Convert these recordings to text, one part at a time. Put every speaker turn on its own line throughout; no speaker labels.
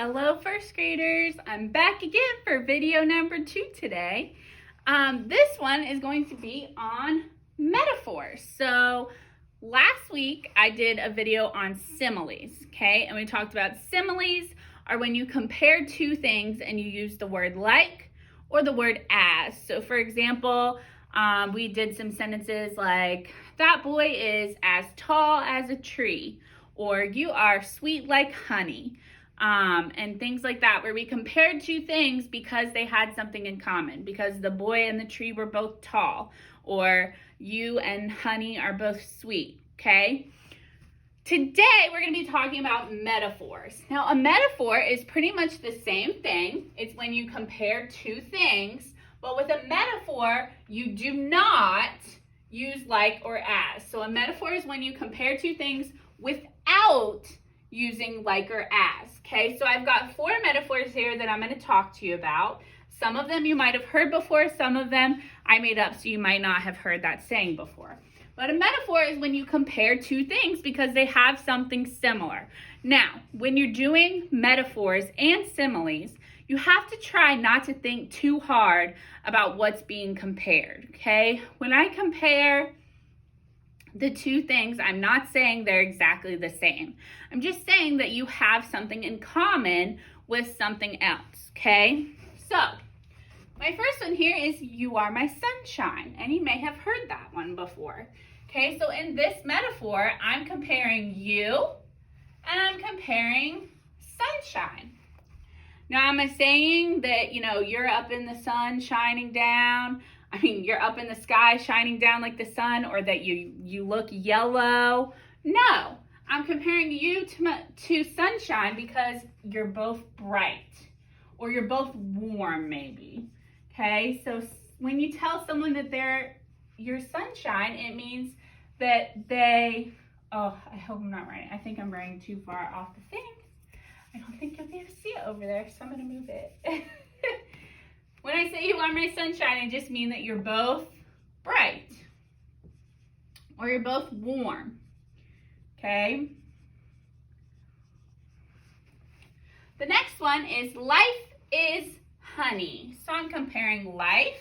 Hello first graders, I'm back again for video number 2 today. This one is going to be on metaphors. So last week I did a video on similes, okay? And we talked about similes are when you compare two things and you use the word like or the word as. So for example, we did some sentences like, that boy is as tall as a tree, or you are sweet like honey. And things like that, where we compared two things because they had something in common, because the boy and the tree were both tall, or you and honey are both sweet, okay? Today, we're going to be talking about metaphors. Now, a metaphor is pretty much the same thing. It's when you compare two things, but with a metaphor, you do not use like or as. So a metaphor is when you compare two things without using like or as, okay? So I've got 4 metaphors here that I'm going to talk to you about. Some of them you might have heard before, some of them I made up, so you might not have heard that saying before. But a metaphor is when you compare two things because they have something similar. Now, when you're doing metaphors and similes, you have to try not to think too hard about what's being compared, okay? When I compare the two things, I'm not saying they're exactly the same. I'm just saying that you have something in common with something else, okay? So, my first one here is you are my sunshine, and you may have heard that one before. Okay, so in this metaphor, I'm comparing you and I'm comparing sunshine. Now, am I saying that, you're up in the sun shining down? You're up in the sky shining down like the sun, or that you look yellow? No, I'm comparing you to sunshine because you're both bright, or you're both warm maybe, okay? So when you tell someone that they're your sunshine, it means that they, I hope I'm not writing. I think I'm writing too far off the thing. I don't think you'll be able to see it over there, so I'm gonna move it. When I say you are my sunshine, it just means that you're both bright or you're both warm, okay? The next one is life is honey. So I'm comparing life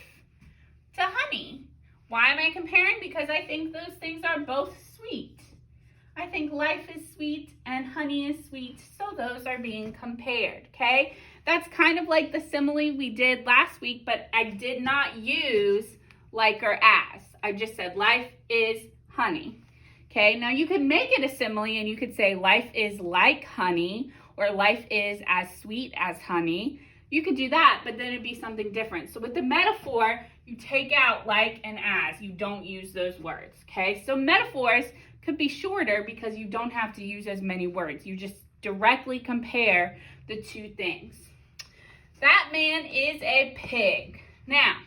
to honey. Why am I comparing? Because I think those things are both sweet. I think life is sweet and honey is sweet, so those are being compared, okay? That's kind of like the simile we did last week, but I did not use like or as. I just said life is honey, okay? Now you could make it a simile and you could say life is like honey, or life is as sweet as honey. You could do that, but then it'd be something different. So with the metaphor, you take out like and as. You don't use those words, okay? So metaphors could be shorter because you don't have to use as many words. You just directly compare the two things. That man is a pig. Now,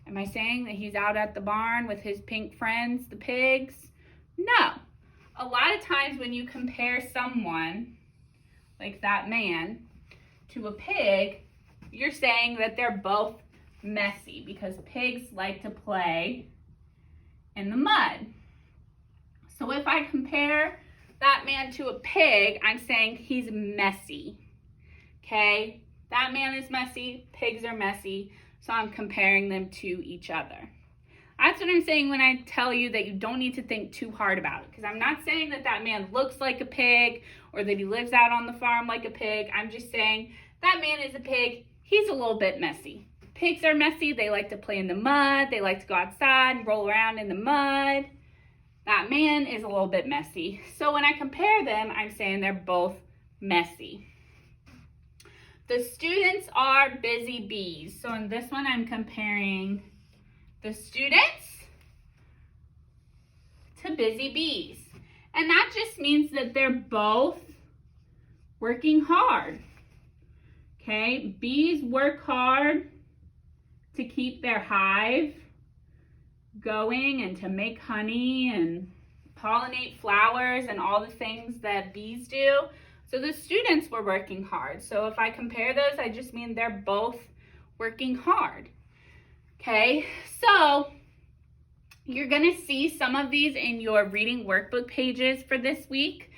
am I saying that he's out at the barn with his pink friends, the pigs? No. A lot of times when you compare someone, like that man, to a pig, you're saying that they're both messy because pigs like to play in the mud. So if I compare that man to a pig, I'm saying he's messy, okay? That man is messy, pigs are messy, so I'm comparing them to each other. That's what I'm saying when I tell you that you don't need to think too hard about it, because I'm not saying that that man looks like a pig or that he lives out on the farm like a pig. I'm just saying that man is a pig. He's a little bit messy. Pigs are messy. They like to play in the mud. They like to go outside and roll around in the mud. That man is a little bit messy. So when I compare them, I'm saying they're both messy. The students are busy bees. So in this one, I'm comparing the students to busy bees. And that just means that they're both working hard. Okay, bees work hard to keep their hive going and to make honey and pollinate flowers and all the things that bees do. So the students were working hard. So if I compare those, I just mean they're both working hard. Okay, so you're gonna see some of these in your reading workbook pages for this week.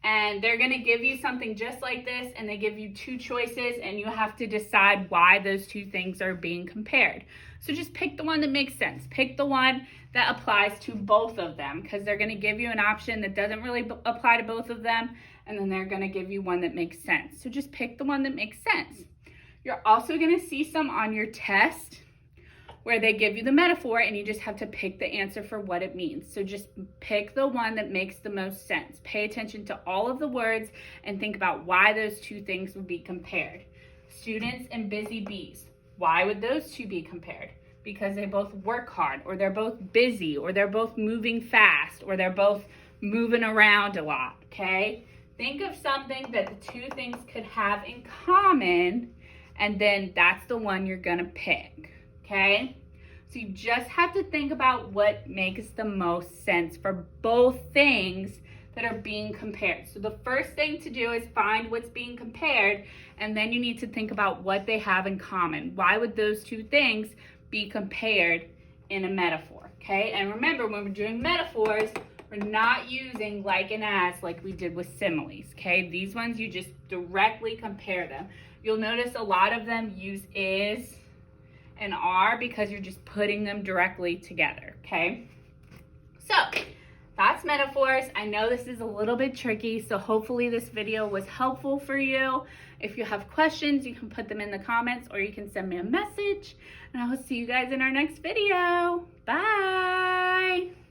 and they're going to give you something just like this, and they give you two choices, and you have to decide why those two things are being compared. So just pick the one that makes sense. Pick the one that applies to both of them, because they're going to give you an option that doesn't really apply to both of them, and then they're going to give you one that makes sense. So just pick the one that makes sense. You're also going to see some on your test where they give you the metaphor and you just have to pick the answer for what it means. So just pick the one that makes the most sense. Pay attention to all of the words and think about why those two things would be compared. Students and busy bees. Why would those two be compared? Because they both work hard, or they're both busy, or they're both moving fast, or they're both moving around a lot, okay? Think of something that the two things could have in common, and then that's the one you're gonna pick. Okay, so you just have to think about what makes the most sense for both things that are being compared. So the first thing to do is find what's being compared, and then you need to think about what they have in common. Why would those two things be compared in a metaphor? Okay, and remember, when we're doing metaphors, we're not using like and as like we did with similes. Okay, these ones you just directly compare them. You'll notice a lot of them use is and are because you're just putting them directly together, okay? So that's metaphors. I know this is a little bit tricky, so hopefully this video was helpful for you. If you have questions, you can put them in the comments or you can send me a message, and I will see you guys in our next video. Bye.